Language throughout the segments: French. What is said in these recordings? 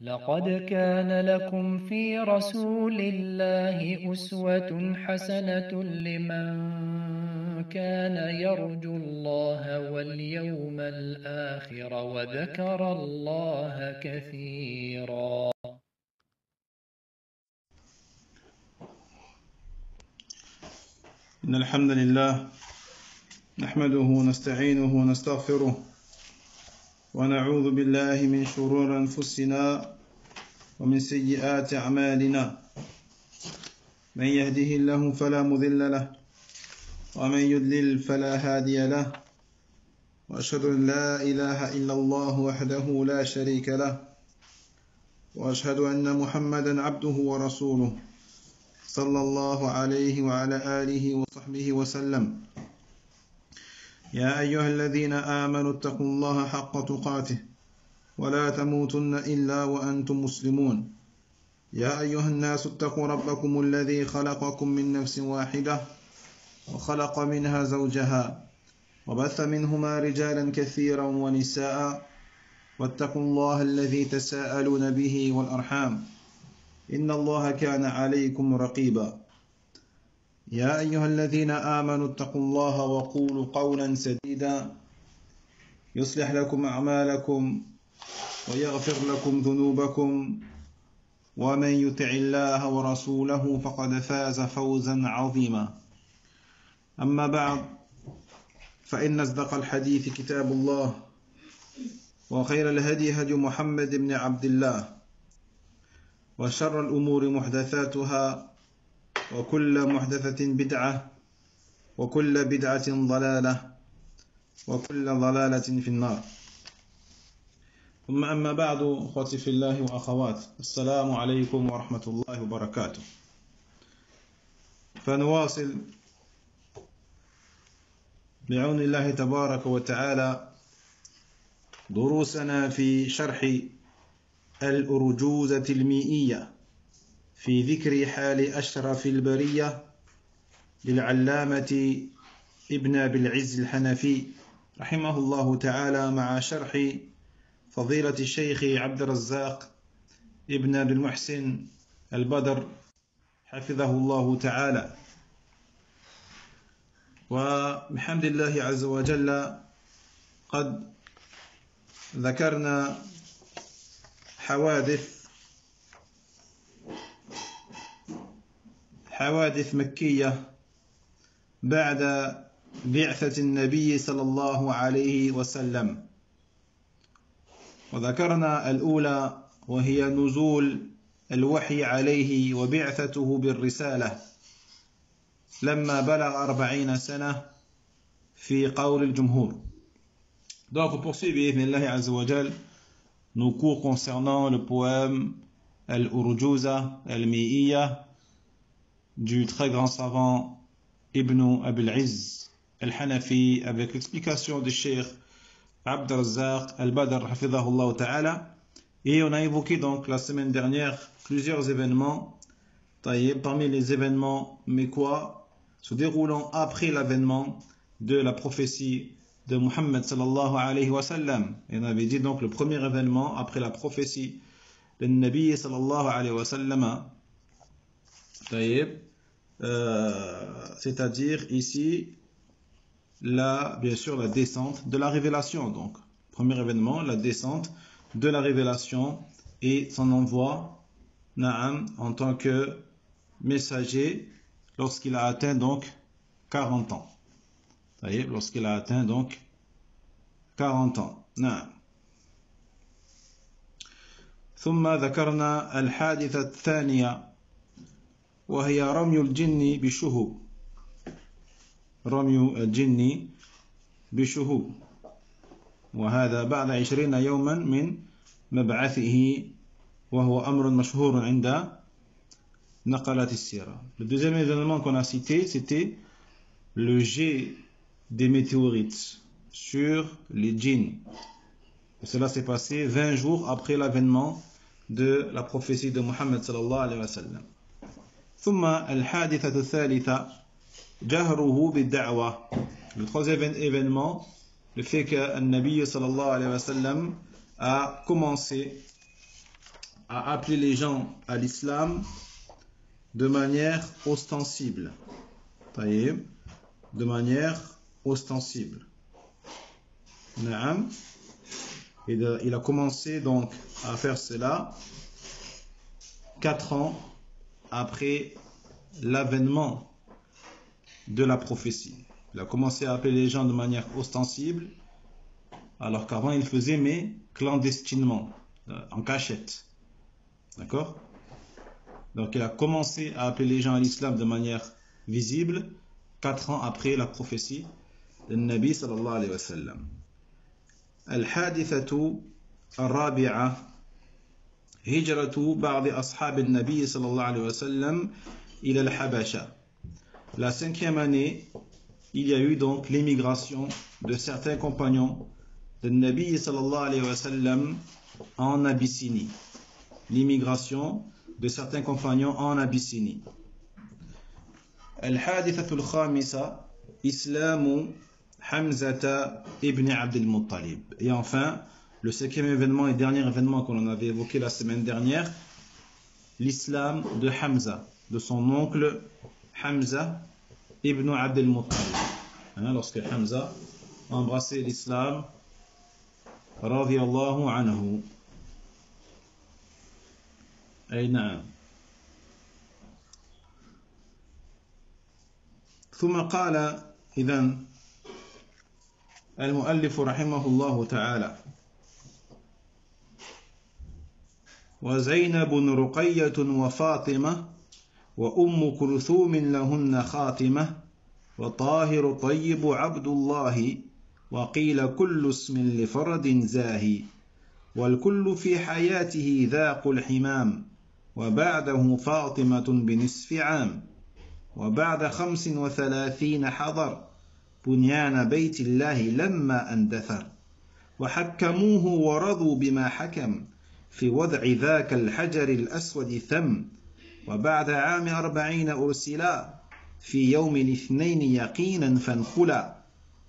لقد كان لكم في رسول الله أسوة حسنة لمن كان يرجو الله واليوم الآخر وذكر الله كثيرا. إن الحمد لله نحمده ونستعينه ونستغفره ونعوذ بالله من شرور أنفسنا ومن سيئات أعمالنا. من يهده الله فلا مضل له ومن يضلل فلا هادي له، وأشهد أن لا إله إلا الله وحده لا شريك له، وأشهد أن محمدا عبده ورسوله صلى الله عليه وعلى آله وصحبه وسلم. يا أيها الذين آمنوا اتقوا الله حق تقاته ولا تموتن إلا وأنتم مسلمون. يا أيها الناس اتقوا ربكم الذي خلقكم من نفس واحدة وخلق منها زوجها وبث منهما رجالا كثيرا ونساء، واتقوا الله الذي تساءلون به والأرحام إن الله كان عليكم رقيبا. يا أيها الذين آمنوا اتقوا الله وقولوا قولا سديدا يصلح لكم أعمالكم ويغفر لكم ذنوبكم، ومن يطع الله ورسوله فقد فاز فوزا عظيما. أما بعد، فإن أصدق الحديث كتاب الله، وخير الهدي هدي محمد بن عبد الله، وشر الأمور محدثاتها، وكل محدثة بدعة، وكل بدعة ضلالة، وكل ضلالة في النار. ثم أما بعد، أخوتي في الله وأخوات، السلام عليكم ورحمة الله وبركاته. فنواصل بعون الله تبارك وتعالى دروسنا في شرح الأرجوزة المئية في ذكر حال أشرف البرية للعلامة ابن أبي العز الحنفي رحمه الله تعالى، مع شرح فضيلة الشيخ عبد الرزاق ابن أبي المحسن البدر حفظه الله تعالى. وبحمد الله عز وجل قد ذكرنا حوادث مكية بعد بعثة النبي صلى الله عليه وسلم، وذكرنا الأولى وهي نزول الوحي عليه وبعثته بالرسالة لما بلغ 40 سنة في قول الجمهور. Donc on poursuit bi'idhnillahi azza wa jal nos cours concernant le poème Al-Urjuza al-Mi'iyya du très grand savant Ibn Abil Izz al-Hanafi, avec l'explication du Cheikh Abd al-Razzaq al-Badr hafidhahullah ta'ala. Et on a évoqué donc la semaine dernière plusieurs événements, parmi les événements mécois se déroulant après l'avènement de la prophétie de Muhammad sallallahu alayhi wa sallam. Et on avait dit donc le premier événement après la prophétie de Nabi sallallahu alayhi wa sallam, c'est-à-dire ici bien sûr la descente de la révélation. Donc premier événement, la descente de la révélation et son envoi en tant que messager lorsqu'il a atteint donc 40 ans. Lorsqu'il a atteint donc 40 ans. ثم ذكرنا الحادثة الثانية وهي رمي الجن بشهب. رمي الجن بشهب، وهذا بعد 20 يوما من مبعثه، وهو أمر مشهور عند نقلات السيرة. Le deuxième événement qu'on a cité, c'était le jet des météorites sur les djinns. Et cela s'est passé 20 jours après l'avènement de la prophétie de Muhammad sallallahu alayhi wa sallam. ثم الحادثة الثالثة جهره بالدعوة. Le troisième événement, le fait que le Nabi sallallahu alayhi wa sallam a commencé a appelé les gens à l'islam de manière ostensible. De manière ostensible. Naam. Il a commencé donc à faire cela 4 ans après l'avènement de la prophétie. Il a commencé à appeler les gens de manière ostensible, alors qu'avant il faisait mais clandestinement, en cachette. D'accord? Donc il a commencé à appeler les gens à l'islam de manière visible 4 ans après la prophétie de Nabi sallallahu alayhi wa sallam. الحادثة الرابعة هجرة بعض أصحاب النبي صلى الله عليه وسلم إلى الحبشة. La 5e année, il y a eu donc l'émigration de certains compagnons de Nabi sallallahu alayhi wa sallam en Abyssinie. L'immigration de certains compagnons en Abyssinie. الحادثة الخامسة إسلام Hamzata ibn Abd al-Muttalib. Et enfin, le 5e événement et dernier événement qu'on avait évoqué la semaine dernière, l'islam de Hamza, de son oncle Hamza ibn Abd al-Muttalib. Lorsque Hamza a embrassé l'islam, radiyallahu anhu. Ay na'am. ثم قال إذن المؤلف رحمه الله تعالى وزينب رقية وفاطمة وأم كلثوم لهن خاتمة وطاهر طيب عبد الله وقيل كل اسم لفرد زاهي والكل في حياته ذاق الحمام وبعده فاطمة بنصف عام وبعد 35 حضر بنيان بيت الله لما اندثر وحكموه ورضوا بما حكم في وضع ذاك الحجر الأسود ثم وبعد عام 40 أرسلا في يوم الاثنين يقينا فانخلا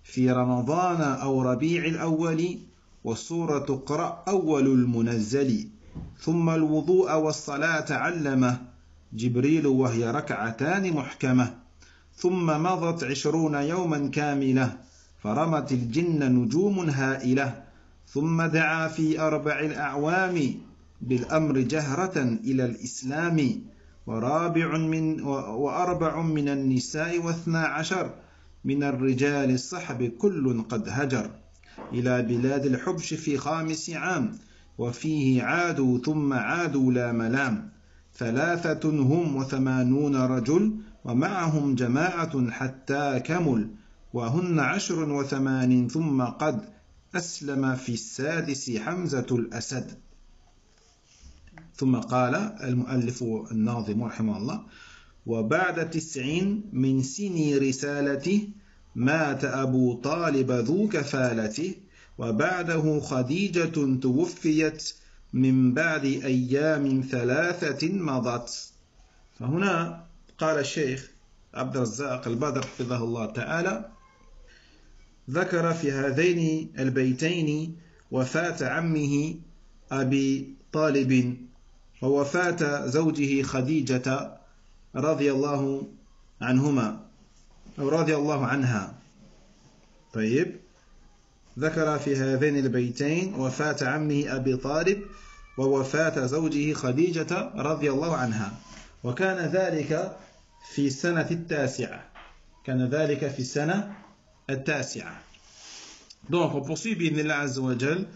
في رمضان أو ربيع الأول والسورة اقرأ أول المنزل ثم الوضوء والصلاة علمه جبريل وهي ركعتان محكمة ثم مضت 20 يوما كاملة فرمت الجن نجوم هائلة ثم دعا في 4 الأعوام بالأمر جهرة إلى الإسلام وأربع من النساء 12 من الرجال الصحب كل قد هجر إلى بلاد الحبش في 5 عام وفيه عادوا ثم عادوا لا ملام 3 هم و80 رجل ومعهم جماعة حتى كمل وهن 10 و80 ثم قد أسلم في 6 حمزة الأسد. ثم قال المؤلف الناظم رحمه الله وبعد 90 من سني رسالته مات أبو طالب ذو كفالته وبعده خديجة توفيت من بعد أيام 3 مضت. فهنا قال الشيخ عبد الرزاق البدر حفظه الله تعالى ذكر في هذين البيتين وفاة عمه أبي طالب ووفاة زوجه خديجة رضي الله عنهما أو رضي الله عنها. طيب، ذكر في هذين البيتين وفاة عمه أبي طالب ووفاة زوجه خديجة رضي الله عنها وكان ذلك في السنة 9. كان ذلك في السنة 9. Donc on poursuit bi'idhnillah azza wa jal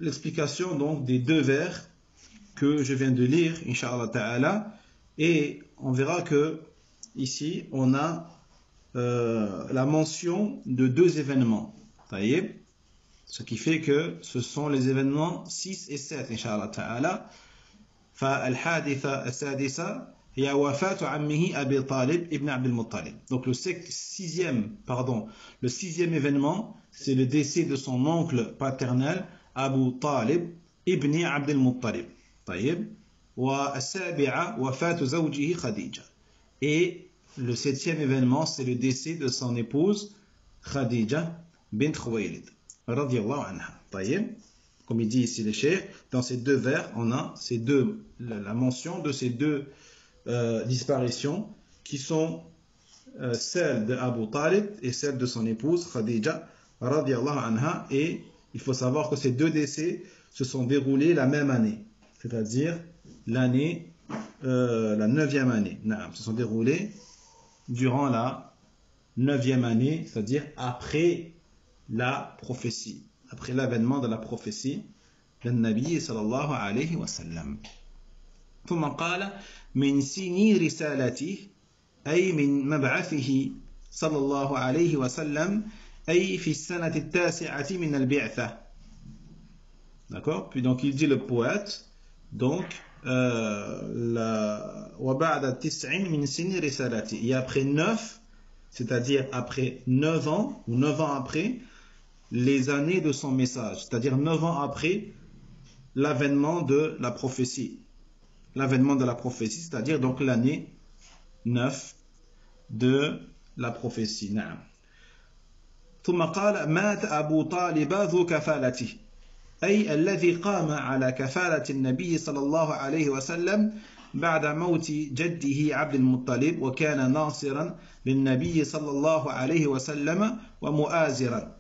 l'explication donc des 2 vers que je viens de lire inshallah ta'ala et on verra que ici on a la mention de 2 événements. Taïb, ce qui fait que ce sont les événements 6 et 7 inshallah ta'ala. فالحادثة السادسة هي وفاة عمه أبي طالب ابن عبد المطلب. Donc le 6e événement, c'est le décès de son oncle paternel Abu Talib ibn Abd al-Muttalib. طيب. والسابعة وفاة زوجه خديجة. Et le 7e événement, c'est le décès de son épouse Khadija bint Khuwaylid radiyallahu anha. طيب. comme il dit ici le cheikh, dans ces deux vers, on a la mention de ces deux disparitions qui sont celle de Abu Talib et celle de son épouse Khadija radiyallahu anha. Et il faut savoir que ces deux décès se sont déroulés la même année, c'est-à-dire la 9e année. Se sont déroulés durant la 9e année, c'est-à-dire après la prophétie, après l'avènement de la prophétie de Nabi sallallahu alayhi wa sallam. ثم قال من سني رسالته أي من مبعثه صلى الله عليه وسلم أي في السنة التاسعة من البعثة. D'accord? Puis donc il dit le poète, donc وبعد 9 من سن رسالته, et après 9, c'est-à-dire après 9 ans ou 9 ans après les années de son message, c'est-à-dire 9 ans après l'avènement de la prophétie. L'avènement de la prophétie, c'est-à-dire donc l'année 9 de la prophétie. نعم. ثم قال مات أبو طالب ذو كفالته أي الذي قام على كفالة النبي صلى الله عليه وسلم بعد موت جده عبد المطلب وكان ناصرا للنبي صلى الله عليه وسلم ومؤازرا.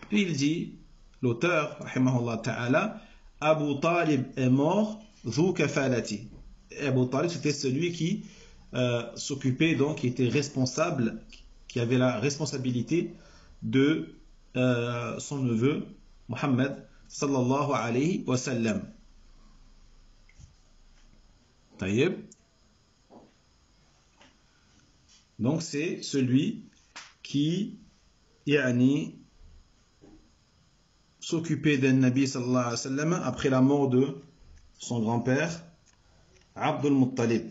Puis il dit, l'auteur, rahimahullah ta'ala, Abu Talib est mort, ذو كفالته. Abu Talib, c'était celui qui s'occupait, donc qui était responsable, qui avait la responsabilité de son neveu Muhammad sallallahu alayhi wa sallam. Taïeb. Donc c'est celui qui s'occupait d'un Nabi sallallahu alayhi wa sallam après la mort de son grand-père Abdul Muttalib.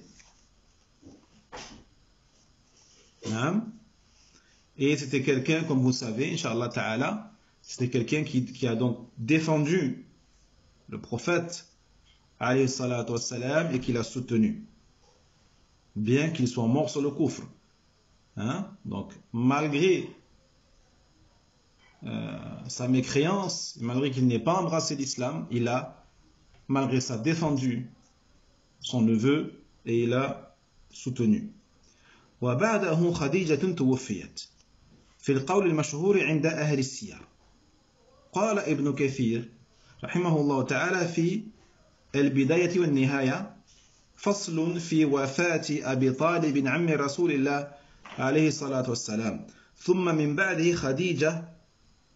Et c'était quelqu'un, comme vous savez, Inch'Allah Ta'ala, c'était quelqu'un qui a donc défendu le prophète alayhi salatu wassalam et qui l'a soutenu, bien qu'il soit mort sur le kufr. Donc, malgré sa mécréance, malgré qu'il n'ait pas embrassé l'islam, il a, malgré ça, défendu son neveu et il a soutenu. وبعده خديجة توفيت في القول المشهور عند أهل السير. قال ابن كثير رحمه الله تعالى في البداية والنهاية فصل في وفاة أبي طالب عم رسول الله عليه الصلاة والسلام ثم من بعده خديجة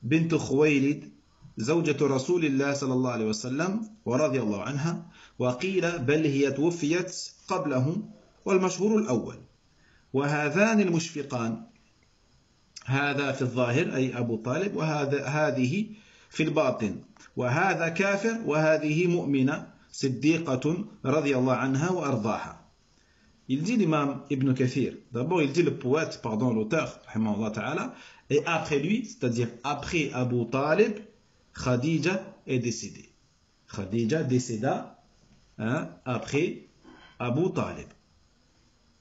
بنت خويلد زوجة رسول الله صلى الله عليه وسلم ورضي الله عنها وقيل بل هي توفيت قبله والمشهور الأول. وهذان المشفقان هذا في الظاهر أي أبو طالب هذه في الباطن وهذا كافر وهذه مؤمنة صديقة رضي الله عنها وأرضاها. Il dit l'imam Ibn Kathir, d'abord il dit le poète, pardon l'auteur, rahimahullah ta'ala, et après lui, c'est-à-dire après Abu Talib, Khadija est décédée. Khadija décéda après Abu Talib.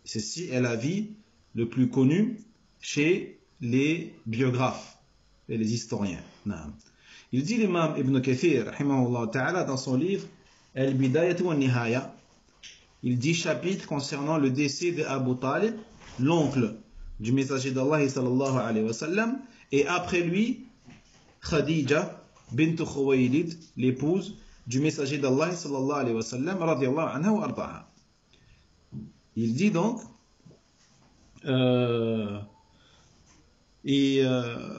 Ceci est l'avis le plus connu chez les biographes et les historiens. Il dit l'imam Ibn Kathir, rahimahullah ta'ala, dans son livre Al-Bidayat wa Nihaya, il dit chapitre concernant le décès d'Abu Talib, l'oncle du messager d'Allah sallallahu alayhi wa sallam, et après lui, Khadija bint Khuwaylid, l'épouse du messager d'Allah sallallahu alayhi wa sallam, radiyallahu anha wa ardaha. Il dit donc,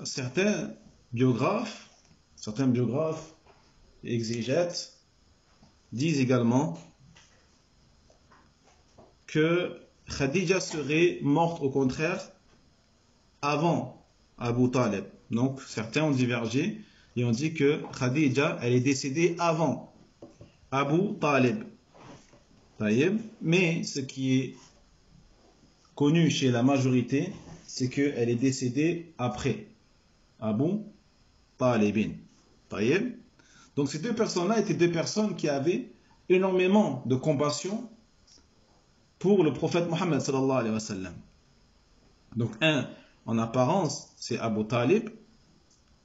certains biographes exégètes disent également que Khadija serait morte au contraire avant Abu Talib. Donc certains ont divergé et ont dit que Khadija elle est décédée avant Abu Talib. Mais ce qui est connu chez la majorité, c'est qu'elle est décédée après Abu Talibin. Donc ces deux personnes-là étaient deux personnes qui avaient énormément de compassion pour le prophète Mohammed sallallahu alayhi wa sallam. Donc en apparence, c'est Abu Talib,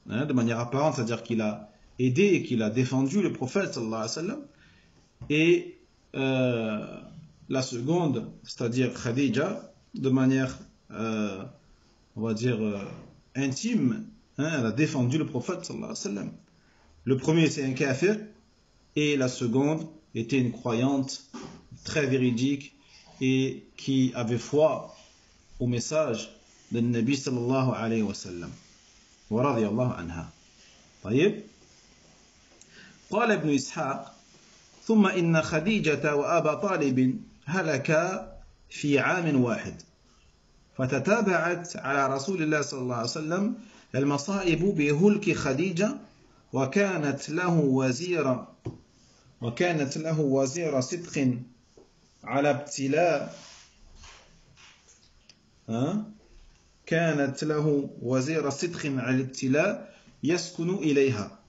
de manière apparente, c'est-à-dire qu'il a aidé et qu'il a défendu le prophète sallallahu alayhi wa sallam. Et la seconde, c'est-à-dire Khadija, de manière, on va dire, intime, elle a défendu le prophète sallallahu alayhi wa sallam. Le premier, c'est un kafir, et la seconde était une croyante très véridique et qui avait foi au message de Nabi sallallahu alayhi wa sallam. Wa radiyallahu anha. طيب. قال ابن إسحاق: ثم إن خديجة وأبا طالب هلكا في عام واحد، فتتابعت على رسول الله صلى الله عليه وسلم المصائب بهلك خديجة، وكانت له وزير صدق على ابتلاء كانت له وزير صدق على الابتلاء يسكن إليها،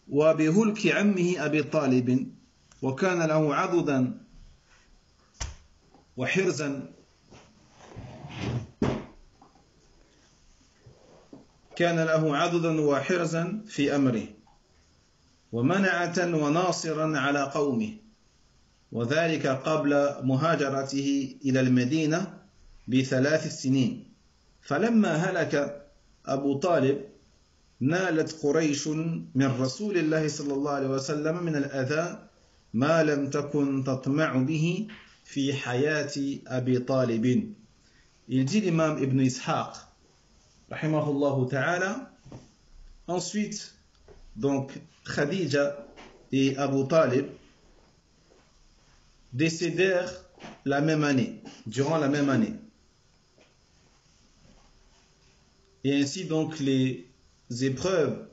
وبهلك عمه أبي طالب، وكان له عضدا وحرزا في أمره، ومنعة وناصرا على قومه، وذلك قبل مهاجرته إلى المدينة ب3 سنين. فلما هلك أبو طالب نالت قريش من رسول الله صلى الله عليه وسلم من الأذى ما لم تكن تطمع به في حياة أبي طالب. Il dit l'imam Ibn Ishaq, rahimahullah ta'ala, ensuite, donc, Khadija et Abu Talib décédèrent la même année, durant la même année. Et ainsi, donc, les épreuves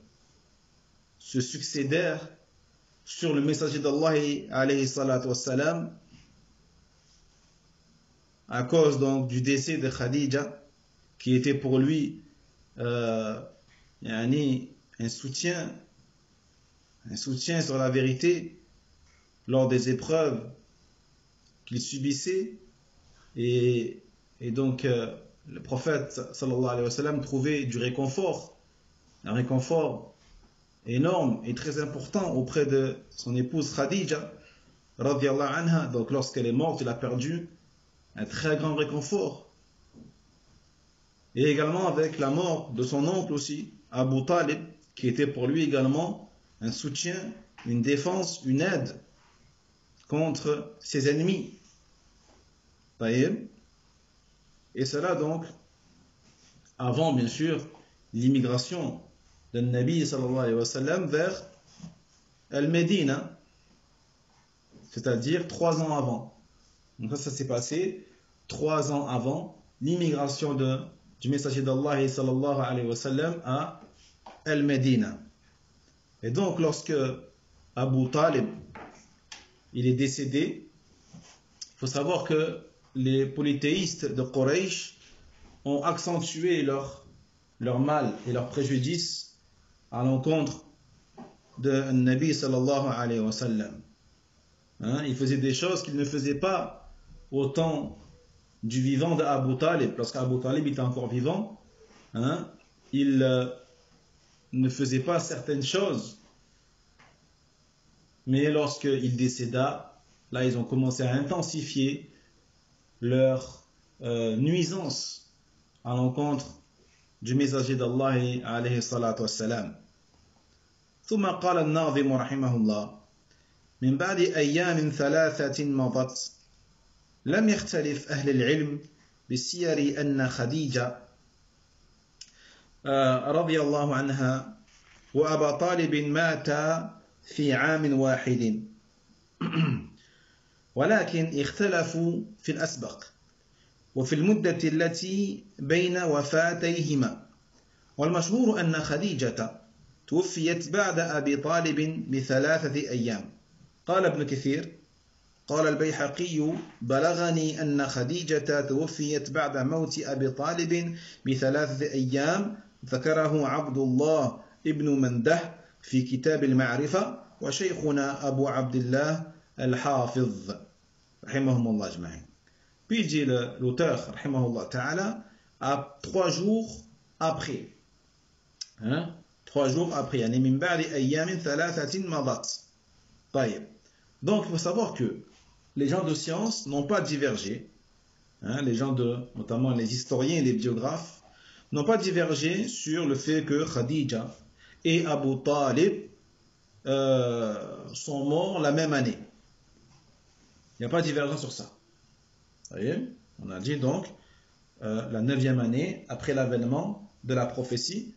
se succédèrent sur le messager d'Allah alayhi salatu wassalam à cause donc du décès de Khadija qui était pour lui un soutien sur la vérité lors des épreuves qu'il subissait et donc le prophète sallallahu alayhi wa sallam trouvait du réconfort, un réconfort énorme et très important auprès de son épouse Khadija radiyallahu anha. Donc lorsqu'elle est morte, il a perdu un très grand réconfort. Et également avec la mort de son oncle aussi, Abu Talib, qui était pour lui également un soutien, une défense, une aide contre ses ennemis. Et cela donc avant bien sûr l'immigration de Nabi sallallahu alayhi wa sallam vers Al-Médina, c'est-à-dire 3 ans avant. Donc ça s'est passé 3 ans avant l'immigration du messager d'Allah sallallahu alayhi wa sallam à Al-Médina. Et donc lorsque Abu Talib il est décédé, il faut savoir que les polythéistes de Quraysh ont accentué leur mal et leur préjudice à l'encontre de Nabi sallallahu alayhi wa sallam. Ils faisaient des choses qu'ils ne faisaient pas au temps du vivant d'Abu Talib. Lorsqu'Abu Talib était encore vivant, il ne faisait pas certaines choses. Mais lorsqu'il décéda, là ils ont commencé à intensifier leur nuisance à l'encontre du messager d'Allah alayhi salatu wassalam. ثم قال الناظم رحمه الله: من بعد أيام 3 مضت لم يختلف أهل العلم بالسير أن خديجة رضي الله عنها وأبا طالب ماتا في عام واحد، ولكن اختلفوا في الأسبق وفي المدة التي بين وفاتيهما، والمشهور أن خديجة توفيت بعد أبي طالب ب3 أيام. قال ابن كثير: قال البيحقي: بلغني أن خديجة توفيت بعد موت أبي طالب ب3 أيام، ذكره عبد الله ابن منده في كتاب المعرفة، وشيخنا أبو عبد الله الحافظ رحمهم الله أجمعين. Puis il dit l'auteur rahimahullah ta'ala à 3 jours après, 3 jours après. يعني من بعد أيام ثلاثة مضت. طيب. Donc il faut savoir que les gens de science n'ont pas divergé. Hein, les gens notamment les historiens et les biographes, n'ont pas divergé sur le fait que Khadija et Abu Talib sont morts la même année. Il n'y a pas de divergence sur ça. Vous voyez? On a dit donc la 9e année après l'avènement de la prophétie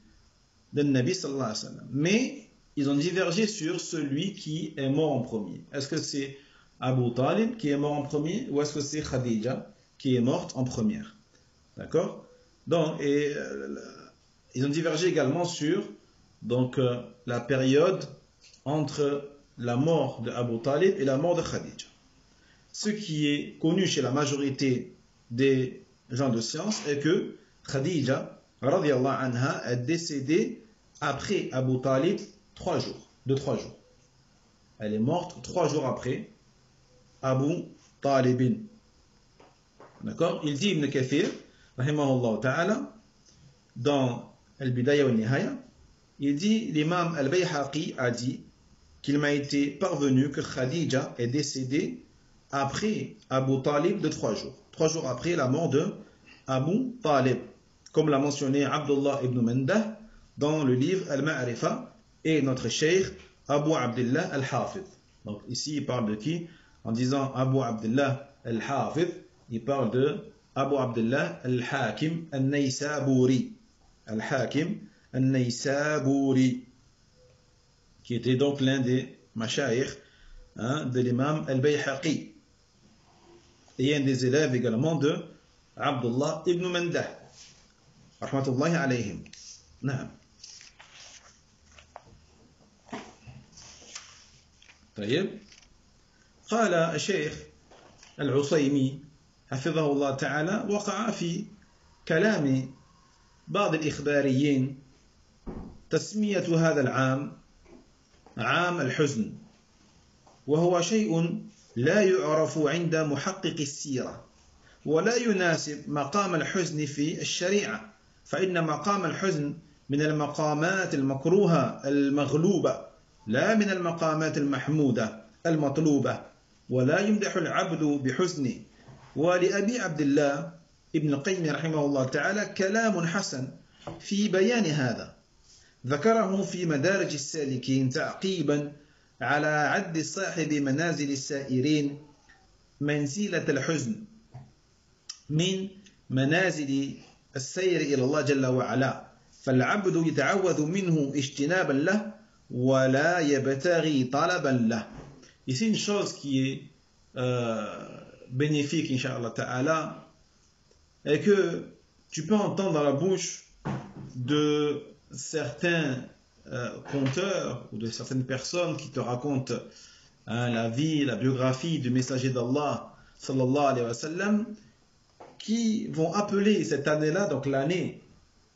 de Nabi sallallahu alayhi wa sallam. Mais ils ont divergé sur celui qui est mort en premier. Est-ce que c'est Abu Talib qui est mort en premier ou est-ce que c'est Khadija qui est morte en première? D'accord? Donc, ils ont divergé également sur donc, la période entre la mort de Abu Talib et la mort de Khadija. Ce qui est connu chez la majorité des gens de science est que Khadija, radiyallahu anha, est décédée après Abu Talib 3 jours. Elle est morte 3 jours après Abu Talibin. D'accord? Il dit Ibn Kathir, rahimahullah ta'ala, dans Al-Bidaya wa Nihaya, il dit, l'imam Al-Bayhaqi a dit qu'il m'a été parvenu que Khadija est décédée après Abu Talib de 3 jours. 3 jours après la mort de Abu Talib. Comme l'a mentionné Abdullah ibn Mandah dans le livre Al-Ma'rifa et notre cheikh Abu Abdullah Al-Hafid. Donc ici il parle de qui? En disant Abu Abdullah Al-Hafid, il parle de Abu Abdullah Al-Hakim Al-Naysaburi. Al-Hakim Al-Naysaburi, qui était donc l'un des mashayikh de l'imam Al-Bayhaqi et un des élèves également de Abdullah ibn Mandah rahmatullahi alayhim. Naam. طيب. قال الشيخ العصيمي حفظه الله تعالى وقع في كلام بعض الإخباريين تسمية هذا العام عام الحزن، وهو شيء لا يعرف عند محقق السيرة ولا يناسب مقام الحزن في الشريعة، فإن مقام الحزن من المقامات المكروهة المغلوبة لا من المقامات المحمودة المطلوبة، ولا يمدح العبد بحزنه. ولأبي عبد الله ابن القيم رحمه الله تعالى كلام حسن في بيان هذا، ذكره في مدارج السالكين تعقيبا على عد صاحب منازل السائرين منزلة الحزن من منازل السير إلى الله جل وعلا، فالعبد يتعوذ منه اجتنابا له ولا يبتغي طلبا له. Ici une chose qui est bénéfique Inch'Allah Ta'ala est que tu peux entendre dans la bouche de certains conteurs ou de certaines personnes qui te racontent la vie, la biographie du messager d'Allah sallallahu alayhi wa sallam, qui vont appeler cette année-là, donc l'année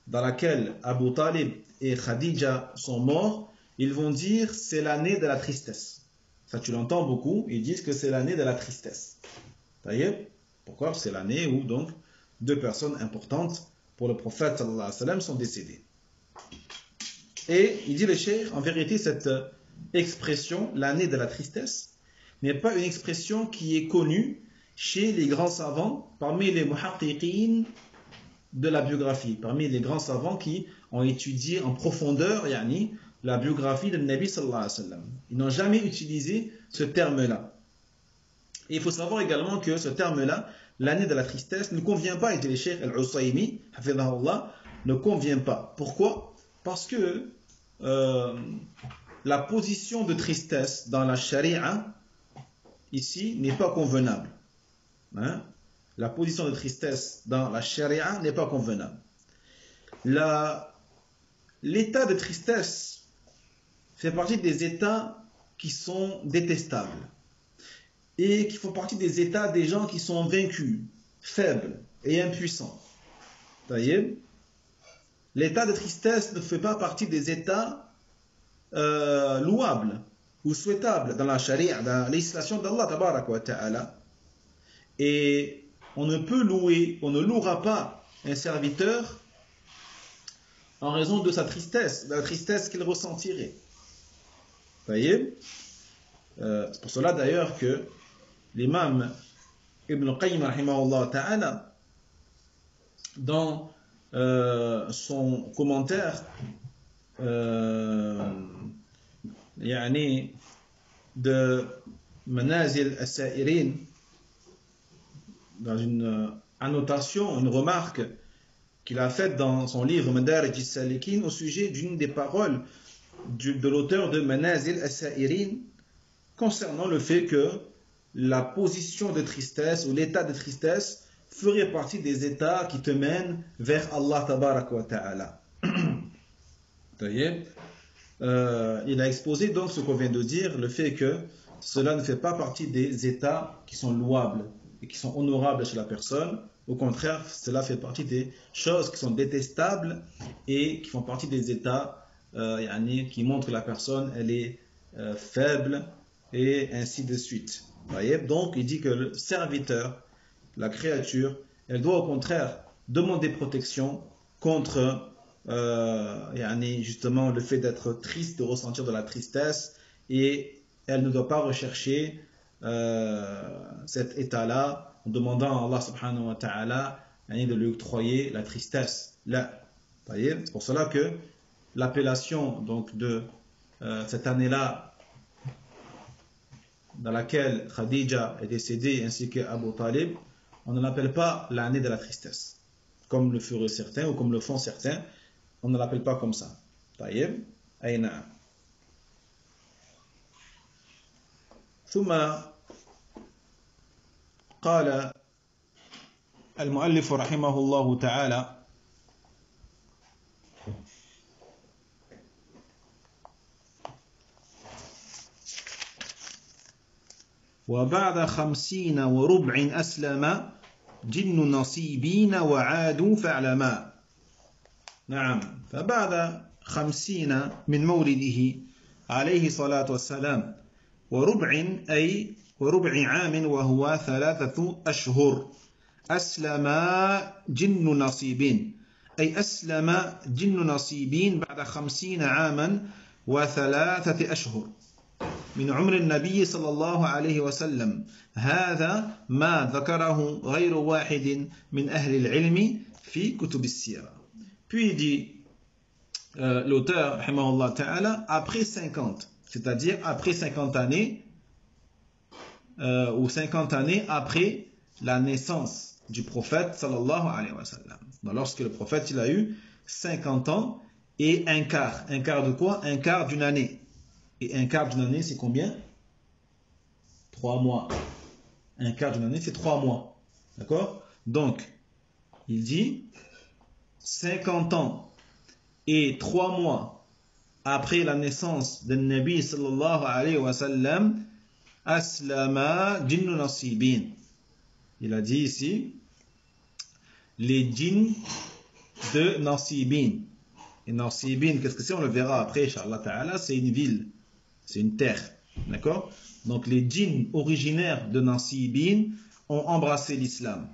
dans laquelle Abu Talib et Khadija sont morts, ils vont dire c'est l'année de la tristesse. Ça tu l'entends beaucoup, ils disent que c'est l'année de la tristesse. Pourquoi? C'est l'année où donc 2 personnes importantes pour le prophète sallallahu alayhi wa sallam sont décédées. Et il dit le cheikh, en vérité cette expression, l'année de la tristesse, n'est pas une expression qui est connue chez les grands savants, parmi les muhaqqiqin de la biographie, parmi les grands savants qui ont étudié en profondeur la biographie de Nabi sallallahu alayhi wa sallam. Ils n'ont jamais utilisé ce terme-là. Et il faut savoir également que ce terme-là, l'année de la tristesse, ne convient pas, et le cheikh al-Usaymi, hafidhahullah, ne convient pas. Pourquoi? Parce que la position de tristesse dans la charia, ici, n'est pas convenable. La position de tristesse dans la charia n'est pas convenable. L'état de tristesse fait partie des états qui sont détestables et qui font partie des états des gens qui sont vaincus, faibles et impuissants. L'état de tristesse ne fait pas partie des états louables ou souhaitables dans la charia, dans la législation d'Allah tabaraka wa ta'ala. Et on ne peut louer, on ne louera pas un serviteur en raison de sa tristesse, de la tristesse qu'il ressentirait. Vous voyez? C'est pour cela d'ailleurs que l'imam Ibn Qayyim rahimahullah ta'ala, dans son commentaire يعني de Manazil al-Sa'irin, dans une annotation, une remarque qu'il a faite dans son livre Madarij al-Salikin au sujet d'une des paroles de l'auteur de Manazil al-Sa'irin concernant le fait que la position de tristesse ou l'état de tristesse ferait partie des états qui te mènent vers Allah tabarak wa ta'ala. Vous voyez, il a exposé donc ce qu'on vient de dire, le fait que cela ne fait pas partie des états qui sont louables et qui sont honorables chez la personne. Au contraire, cela fait partie des choses qui sont détestables et qui font partie des états qui montrent que la personne elle est faible et ainsi de suite. Vous voyez? Donc il dit que le serviteur, la créature, elle doit au contraire demander protection contre justement le fait d'être triste, de ressentir de la tristesse, et elle ne doit pas rechercher cet état-là en demandant à Allah subhanahu wa ta'ala de lui octroyer la tristesse. Là, vous voyez, c'est pour cela que l'appellation donc de cette année-là dans laquelle Khadija est décédée ainsi que Abu Talib, on ne l'appelle pas l'année de la tristesse, comme le feraient certains ou comme le font certains. On ne l'appelle pas comme ça. طيب أي نعم. ثم قال المؤلف رحمه الله تعالى وبعد 50 وربع أسلم جن نصيبين وعادوا فاعلما. نعم. فبعد 50 من مولده عليه الصلاة والسلام وربع أي وربع عام وهو 3 أشهر أسلم جن نصيبين أي أسلم جن نصيبين بعد 50 عاما و3 أشهر من عمر النبي صلى الله عليه وسلم. هذا ما ذكره غير واحد من أهل العلم في كتب السيرة. Puis il dit l'auteur rahimahullah ta'ala, après 50, c'est-à-dire après 50 années ou 50 années après la naissance du prophète sallallahu alayhi wa sallam. Lorsque le prophète il a eu 50 ans et un quart. Un quart de quoi? Un quart d'une année. Et un quart d'une année, c'est combien? 3 mois. Un quart d'une année, c'est 3 mois. D'accord? Donc, il dit 50 ans et 3 mois après la naissance de Nabi sallallahu alayhi wa sallam, aslama jinnu nasibin. Il a dit ici les djinns de Nasibin. Et Nasibin, qu'est-ce que c'est? On le verra après, Inch'Allah Ta'ala, c'est une ville, c'est une terre. D'accord? Donc les djinns originaires de Nasibin ont embrassé l'islam.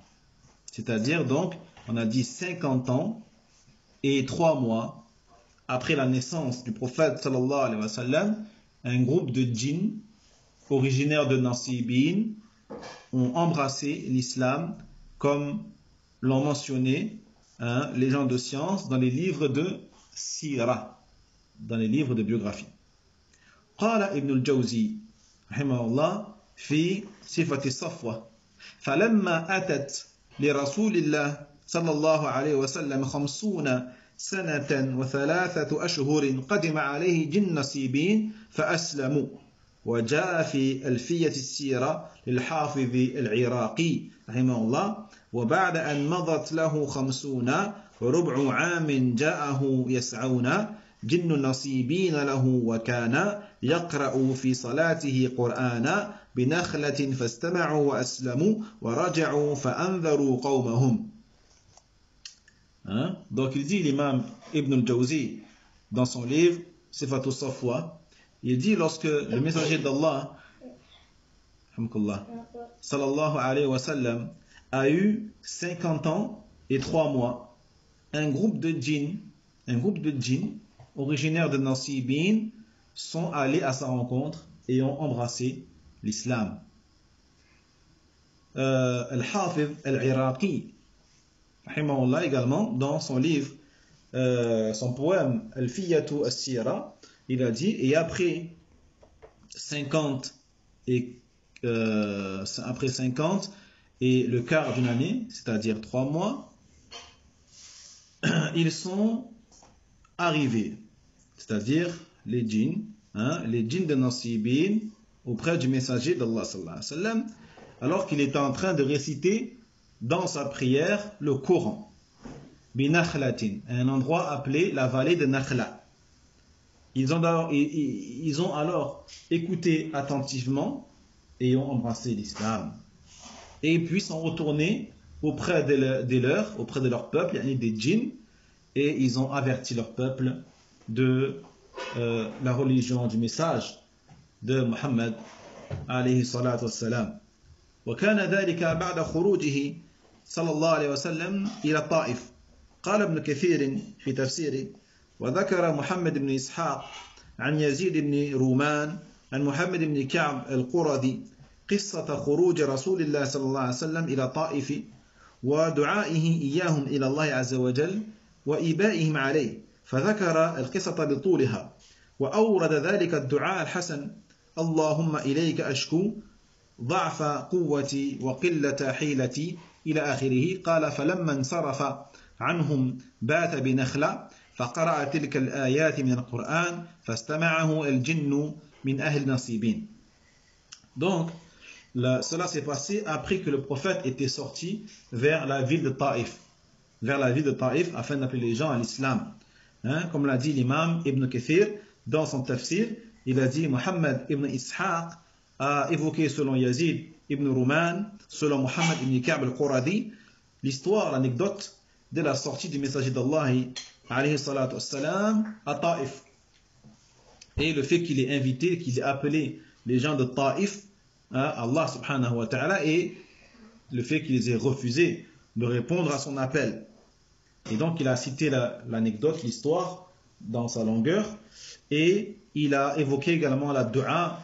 C'est-à-dire donc, on a dit 50 ans et 3 mois après la naissance du prophète sallallahu alayhi wa sallam, un groupe de djinns originaires de Nasibin ont embrassé l'islam comme l'ont mentionné les gens de science dans les livres de Sira, dans les livres de biographie. قال ابن الجوزي رحمه الله في صفة الصفوة فلما أتت لرسول الله صلى الله عليه وسلم 50 سنة و3 أشهر قدم عليه جن نصيبين فأسلموا. وجاء في ألفية السيرة للحافظ العراقي رحمه الله وبعد أن مضت له 50 وربع عام جاءه يسعون جن نصيبين له وكان يقرأ في صلاته قرآنا بنخلة فاستمعوا وأسلموا ورجعوا فأنذروا قومهم. Donc il dit l'imam Ibn al-Jawzi dans son livre Sifatul Safwa, il dit lorsque le messager d'Allah sallallahu alayhi wa sallam a eu 50 ans et 3 mois, un groupe de djinns un groupe de djinns originaires de Nasibin sont allés à sa rencontre et ont embrassé l'islam. Al-Hafiz al-Iraqi, rahimahullah, également, dans son livre, son poème Al-Fiyatu as-Sira, il a dit, et après 50 et le quart d'une année, c'est-à-dire 3 mois, ils sont arrivés, c'est-à-dire les djinns, les djinns de Nasibin, auprès du messager d'Allah sallallahu alayhi wa sallam, alors qu'il était en train de réciter dans sa prière le Coran, Binakhlatin, un endroit appelé la vallée de Nakhla. Ils ont alors écouté attentivement et ont embrassé l'islam. Et puis sont retournés auprès de leur peuple, des djinns, et ils ont averti leur peuple de la religion, du message de Muhammad alayhi salatu wassalam. وكان ذلك بعد خروجه صلى الله عليه وسلم إلى الطائف. قال ابن كثير في تفسيره: وذكر محمد بن إسحاق عن يزيد بن رومان عن محمد بن كعب القرظي قصة خروج رسول الله صلى الله عليه وسلم إلى الطائف ودعائه إياهم إلى الله عز وجل وإيبائهم عليه، فذكر القصة بطولها وأورد ذلك الدعاء الحسن: اللهم إليك أشكو ضعف قوتي وقلة حيلتي إلى آخره. قال: فلما انصرف عنهم بات بنخلة فقرأ تلك الآيات من القرآن فاستمعه الجن من أهل نصيبين. Donc, cela s'est passé après que le prophète était sorti vers la ville de Taïf, afin d'appeler les gens à l'islam. Comme l'a dit l'imam Ibn Kathir dans son tafsir, il a dit: Muhammad ibn Ishaq a évoqué selon Yazid ibn Ruman, selon Muhammad ibn Ka'b al-Quradi, l'histoire, l'anecdote de la sortie du messager d'Allah alayhi salatu wassalam à Taïf, et le fait qu'il ait invité, qu'il ait appelé les gens de Taïf à Allah subhanahu wa ta'ala, et le fait qu'ils aient refusé de répondre à son appel. Et donc il a cité l'anecdote, l'histoire dans sa longueur, et il a évoqué également la dua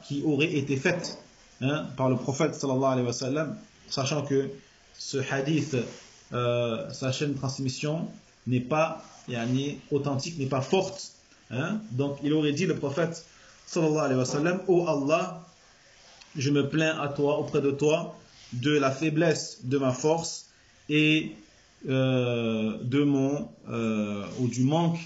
qui aurait été faite par le prophète sallallahu alayhi wa sallam, sachant que ce hadith, sa chaîne de transmission n'est pas authentique, n'est pas forte. Donc il aurait dit, le prophète sallallahu alayhi wa sallam: ô Allah, je me plains à toi, auprès de toi, de la faiblesse de ma force et du manque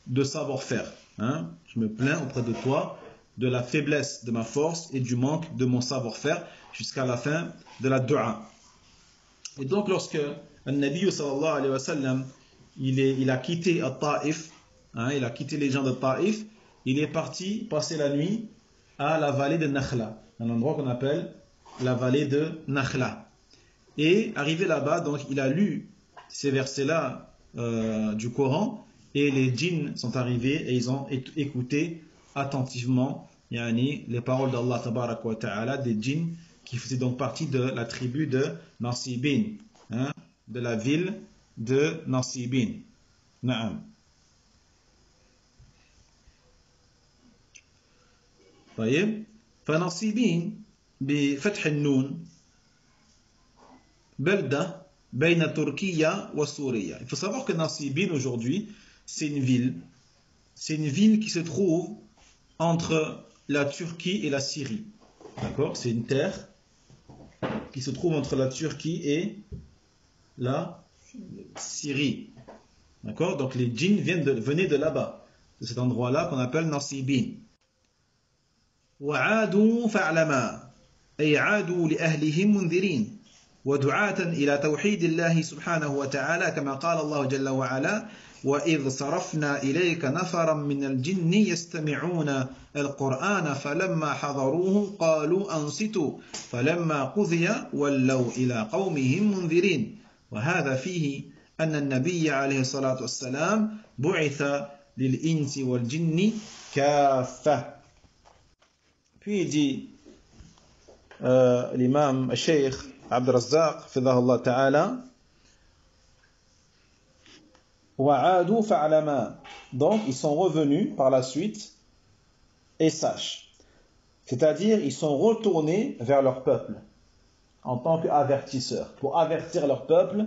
de savoir-faire. Je me plains auprès de toi de la faiblesse de ma force et du manque de mon savoir-faire, jusqu'à la fin de la dua. Et donc lorsque le Nabi sallallahu alayhi wa sallam il a quitté Taïf, il a quitté les gens de Taïf, il est parti passer la nuit à la vallée de Nakhla, un endroit qu'on appelle la vallée de Nakhla. Et arrivé là-bas, donc il a lu ces versets-là du Coran, et les djinns sont arrivés et ils ont écouté attentivement les paroles d'Allah tabaraka wa ta'ala, des djinns qui faisaient donc partie de la tribu de Nasibin, de la ville de Nasibin. Na'am. طيب فنصيبين بفتح النون بلدة بين تركيا وسوريا. Il faut savoir que Nasibin aujourd'hui, c'est une ville qui se trouve entre la Turquie et la Syrie. D'accord? C'est une terre qui se trouve entre la Turquie et la Syrie. D'accord? Donc les djinns venaient de là-bas, de cet endroit-là qu'on appelle Nasibin. وعادوا فاعلما أي عادوا لأهلهم منذرين ودعاة إلى توحيد الله سبحانه وتعالى، كما قال الله جل وعلا: وإذ صرفنا إليك نفرا من الجن يستمعون القرآن فلما حضروه قالوا أنصتوا فلما قضي ولوا إلى قومهم منذرين. وهذا فيه أن النبي عليه الصلاة والسلام بعث للإنس والجن كافة. Puis il dit, l'imam al-Sheikh Abd al-Razzaq, fidahullah ta'ala, وَعَادُوا فَعْلَمَا. Donc, ils sont revenus par la suite et sache. C'est-à-dire, ils sont retournés vers leur peuple en tant qu'avertisseurs, pour avertir leur peuple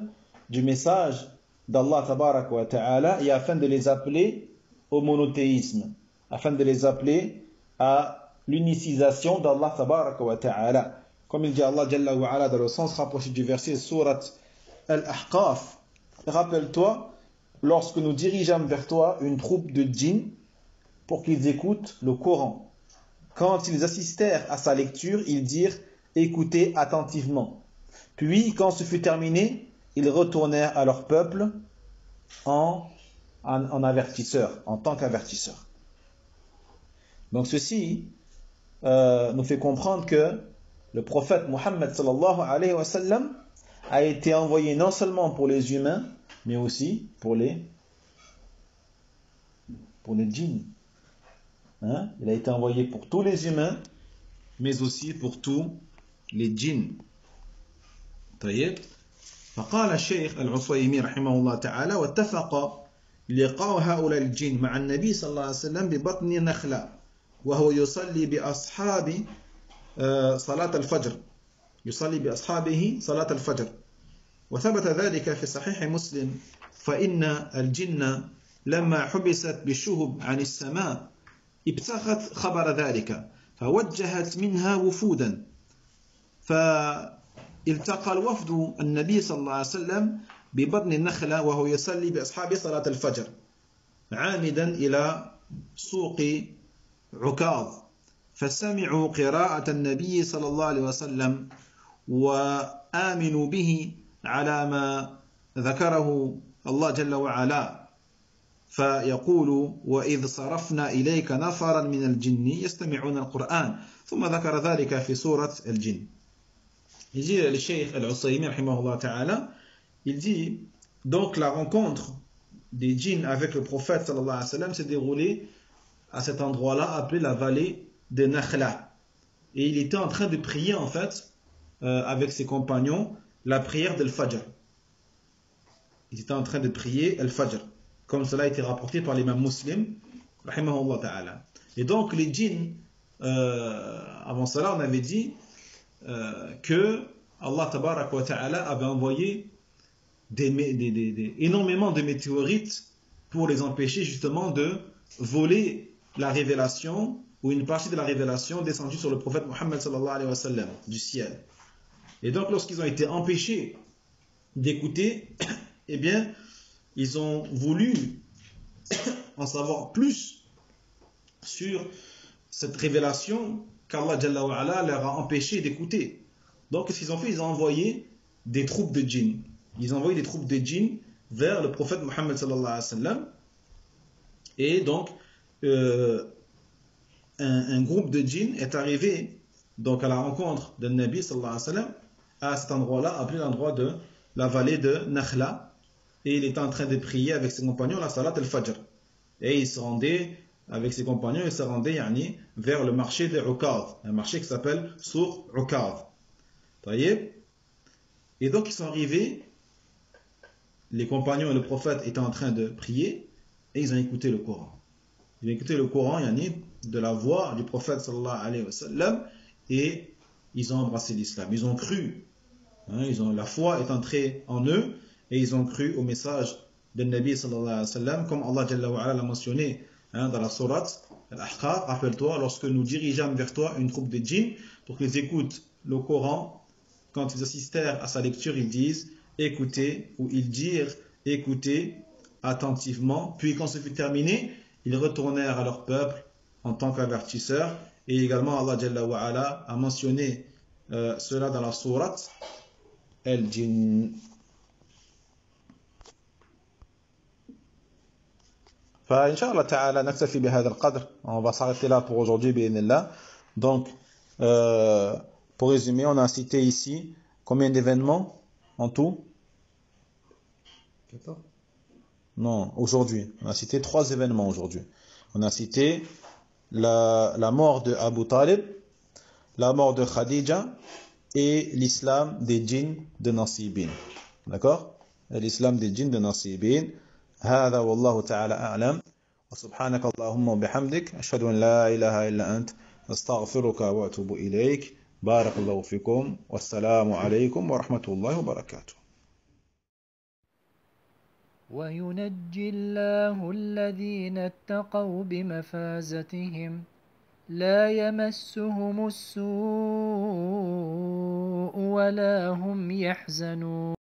du message d'Allah tabaraka wa ta'ala et afin de les appeler au monothéisme, afin de les appeler à l'unicisation d'Allah tabaraka wa ta'ala. Comme il dit Allah Jalla wa ala dans le sens rapproché du verset Surat Al-Ahqaf, rappelle-toi lorsque nous dirigeâmes vers toi une troupe de djinns pour qu'ils écoutent le Coran. Quand ils assistèrent à sa lecture, ils dirent « Écoutez attentivement ». Puis, quand ce fut terminé, ils retournèrent à leur peuple en avertisseurs, en tant qu'avertisseurs. Donc ceci nous fait comprendre que le prophète Muhammad sallallahu alayhi wa sallam a été envoyé non seulement pour les humains, mais aussi pour les djinns. Il a été envoyé pour tous les humains, mais aussi pour tous les djinns. طيب. فقال الشيخ العصيمي رحمه الله تعالى واتفق لقاء هؤلاء الجن مع النبي صلى الله عليه وسلم ببطن نخلة وهو يصلي بأصحابه صلاة الفجر وثبت ذلك في صحيح مسلم فإن الجن لما حبست بالشهب عن السماء ابتغت خبر ذلك فوجهت منها وفودا فالتقى الوفد النبي صلى الله عليه وسلم ببطن النخلة وهو يصلي بأصحابه صلاة الفجر عامدا إلى سوق عكاظ فسمعوا قراءة النبي صلى الله عليه وسلم وآمنوا به على ما ذكره الله جل وعلا فيقول وإذ صرفنا إليك نفرا من الجن يستمعون القرآن ثم ذكر ذلك في سورة الجن. Il dit le Cheikh Al-Usaymi rahimahullah ta'ala, il dit donc la rencontre des djinns avec le prophète sallallahu alayhi wa sallam s'est déroulée à cet endroit-là appelé la vallée de Nakhla. Et il était en train de prier en fait avec ses compagnons la prière de l'Fajr. Il était en train de prier Al-Fajr, comme cela a été rapporté par l'imam Muslim rahimahullah ta'ala. Et donc les djinns avant cela on avait dit que Allah tabaraka wa ta'ala avait envoyé énormément de météorites pour les empêcher justement de voler la révélation ou une partie de la révélation descendue sur le prophète Muhammad sallallahu alayhi wa sallam du ciel. Et donc lorsqu'ils ont été empêchés d'écouter, eh bien ils ont voulu en savoir plus sur cette révélation qu'Allah Jalla wa Ala leur a empêché d'écouter. Donc qu'est-ce qu'ils ont fait? Ils ont envoyé des troupes de djinns. Ils ont envoyé des troupes de djinns vers le prophète Muhammad sallallahu alayhi wa sallam. Et donc un groupe de djinns est arrivé donc à la rencontre de Nabi sallallahu alayhi wa sallam à cet endroit-là, appelé l'endroit de la vallée de Nakhla. Et il était en train de prier avec ses compagnons la salat al-Fajr. Et il se rendait avec ses compagnons, il se rendait vers le marché de Ukaz, un marché qui s'appelle Sour Ukaz. Et donc ils sont arrivés, les compagnons et le prophète étaient en train de prier et ils ont écouté le Coran. Ils ont écouté le Coran de la voix du prophète sallallahu alayhi wa sallam et ils ont embrassé l'islam. Ils ont cru, la foi est entrée en eux et ils ont cru au message de Nabi sallallahu alayhi wa sallam, comme Allah Jalla wa Ala l'a mentionné dans la sourate Al-Ahqaf. Rappelle-toi, lorsque nous dirigeâmes vers toi une troupe de djinns pour qu'ils écoutent le Coran, quand ils assistèrent à sa lecture, ils disent écoutez, ou ils dirent écoutez attentivement. Puis quand ce fut terminé, ils retournèrent à leur peuple en tant qu'avertisseurs. Et également Allah Jalla wa Ala a mentionné cela dans la sourate Al-Jinn. فإنشاء تعالى نكتفي بهذا القدر. On va s'arrêter là pour aujourd'hui بإذن. Donc pour résumer, on a cité ici combien d'événements en tout? 14. Non, aujourd'hui. On a cité 3 événements aujourd'hui. On a cité la mort de Abu Talib, la mort de Khadija et l'islam des djinns de Nasibin. D'accord? L'islam des djinns de Nasibin. هذا والله تعالى أعلم، وسبحانك اللهم وبحمدك، أشهد أن لا إله إلا أنت، أستغفرك وأتوب إليك. بارك الله فيكم، والسلام عليكم ورحمة الله وبركاته. وينجي الله الذين اتقوا بمفازتهم لا يمسهم السوء ولا هم يحزنون.